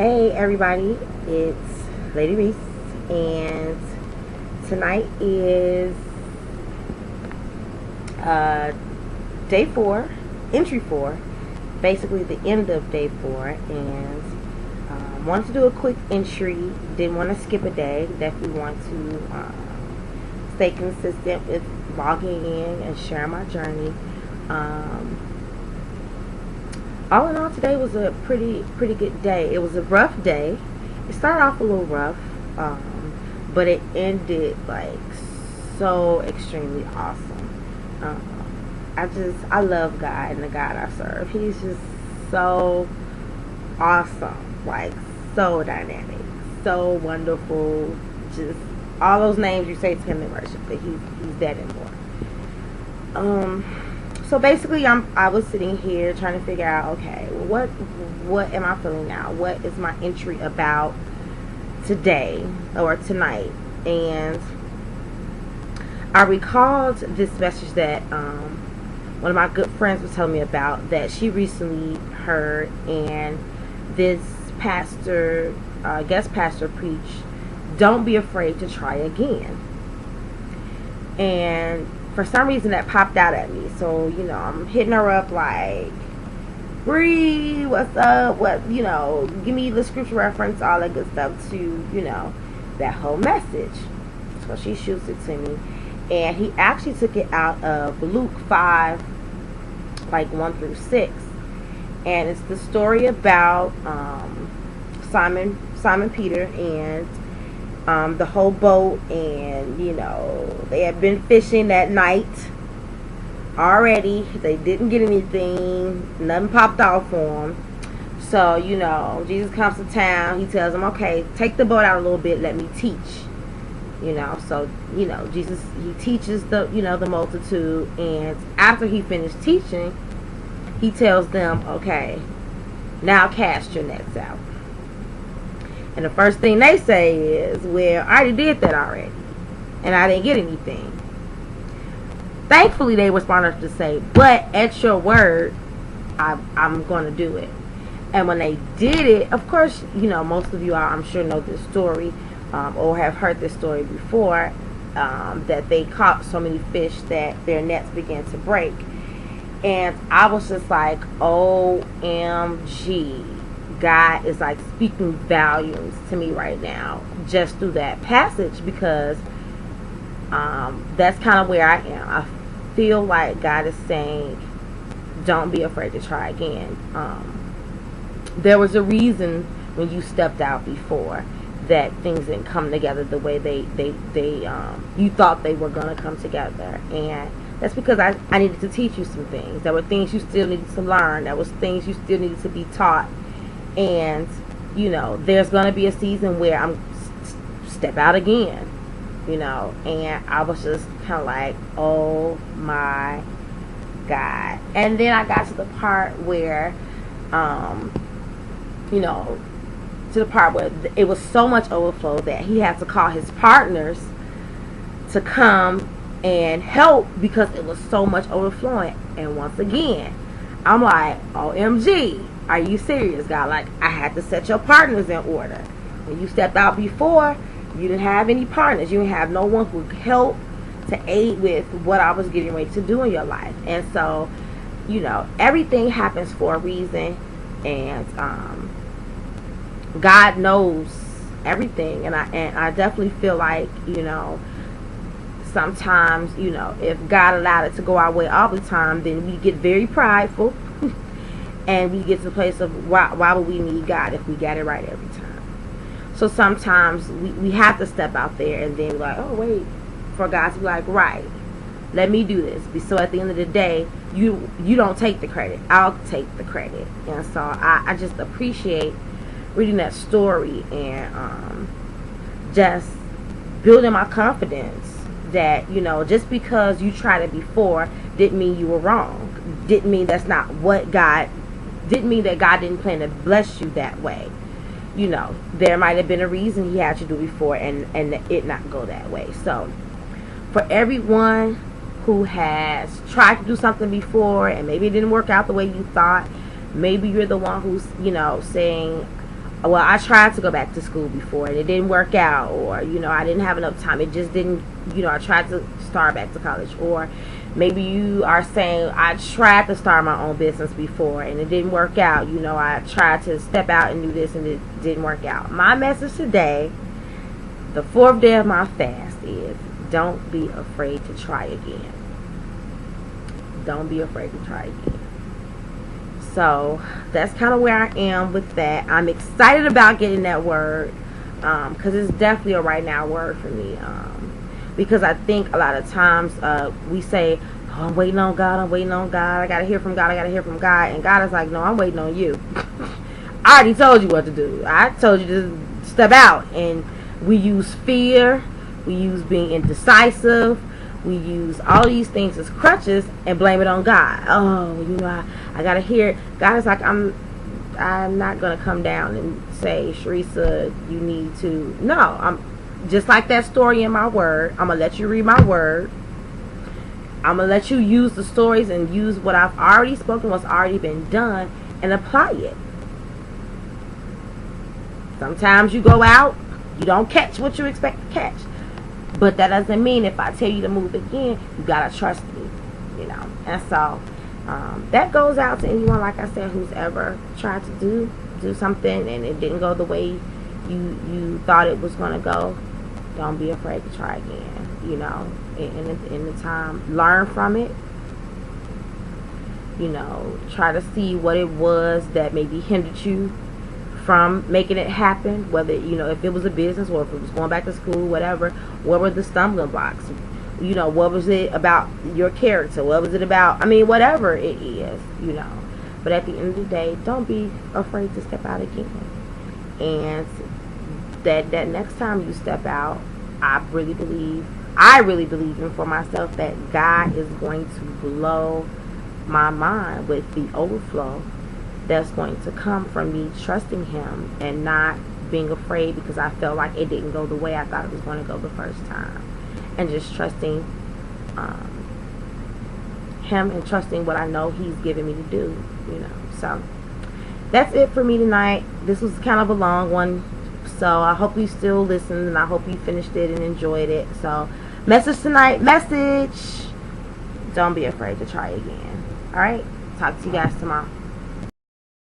Hey everybody, it's Lady Reese, and tonight is day 4, entry 4, basically the end of day 4, and wanted to do a quick entry. Didn't want to skip a day. Definitely want to stay consistent with logging in and sharing my journey. All in all, today was a pretty good day. It was a rough day. It started off a little rough, but it ended like so extremely awesome. I love God and the God I serve. He's just so awesome, like so dynamic, so wonderful. Just all those names you say to him in worship, but he's that and more. So basically, I was sitting here trying to figure out, okay, what am I feeling now? What is my entry about today or tonight? And I recalled this message that one of my good friends was telling me about, that she recently heard, and this pastor, guest pastor, preached, "Don't be afraid to try again." And for some reason that popped out at me. So, I'm hitting her up like, Bree, what's up? What, give me the scripture reference, all that good stuff to, that whole message. So she shoots it to me. And he actually took it out of Luke 5, like 1 through 6. And it's the story about Simon Peter and the whole boat, and they had been fishing that night already. They didn't get anything, nothing popped off for them. So Jesus comes to town. He tells them, okay, take the boat out a little bit, let me teach. So Jesus, he teaches the the multitude, and after he finished teaching, he tells them, okay, now cast your nets out. And the first thing they say is, well, I already did that already, and I didn't get anything. Thankfully, they responded to say, but at your word, I'm going to do it. And when they did it, of course, most of you all, I'm sure, know this story, or have heard this story before, that they caught so many fish that their nets began to break. And I was just like, OMG. God is like speaking volumes to me right now just through that passage, because that's kind of where I am. I feel like God is saying, don't be afraid to try again. There was a reason when you stepped out before that things didn't come together the way they you thought they were going to come together, and that's because I needed to teach you some things. There were things you still needed to learn. There was things you still needed to be taught. And there's gonna be a season where I'm step out again, and I was just kind of like, oh my God. And then I got to the part where it was so much overflow that he had to call his partners to come and help, because it was so much overflowing. And once again, I'm like, OMG, are you serious, God? Like, I had to set your partners in order. When you stepped out before, you didn't have any partners. You didn't have no one who could help to aid with what I was getting ready to do in your life. And so, everything happens for a reason, and God knows everything. And I definitely feel like, sometimes, if God allowed it to go our way all the time, then we get very prideful. And we get to the place of, why would we need God if we got it right every time? So sometimes we have to step out there and then be like, oh wait, for God to be like, right, let me do this. So at the end of the day, you don't take the credit, I'll take the credit. And so I just appreciate reading that story and just building my confidence that just because you tried it before didn't mean you were wrong. Didn't mean that's not what God. Didn't mean that God didn't plan to bless you that way. There might have been a reason he had you do before and it not go that way. So for everyone who has tried to do something before and maybe it didn't work out the way you thought, maybe you're the one who's saying, well, I tried to go back to school before and it didn't work out, or I didn't have enough time, it just didn't, I tried to start back to college. Or maybe you are saying, I tried to start my own business before and it didn't work out. I tried to step out and do this and it didn't work out. My message today, the 4th day of my fast, is don't be afraid to try again. Don't be afraid to try again. So that's kind of where I am with that. I'm excited about getting that word, because it's definitely a right now word for me. Because I think a lot of times we say, oh, I'm waiting on God, I'm waiting on God, I gotta hear from God, I gotta hear from God. And God is like, no, I'm waiting on you. I already told you what to do. I told you to step out. And we use fear, we use being indecisive, we use all these things as crutches and blame it on God. Oh, I gotta hear it. God is like, I'm not gonna come down and say, Sharisa, you need to. No, I'm just like that story in my word. I'm gonna let you read my word. I'm gonna let you use the stories and use what I've already spoken, what's already been done, and apply it. Sometimes you go out, you don't catch what you expect to catch. But that doesn't mean if I tell you to move again, you gotta trust me, And so that goes out to anyone, like I said, who's ever tried to do something and it didn't go the way you thought it was gonna go. Don't be afraid to try again. In the time, learn from it. Try to see what it was that maybe hindered you from making it happen, whether if it was a business or if it was going back to school, whatever. What were the stumbling blocks? What was it about your character? What was it about, whatever it is, but at the end of the day, don't be afraid to step out again. And that next time you step out, I really believe in for myself that God is going to blow my mind with the overflow that's going to come from me trusting him and not being afraid because I felt like it didn't go the way I thought it was going to go the first time, and just trusting him and trusting what I know he's given me to do. So that's it for me tonight. This was kind of a long one, so I hope you still listened and I hope you finished it and enjoyed it. So message tonight, don't be afraid to try again. Alright, talk to you guys tomorrow.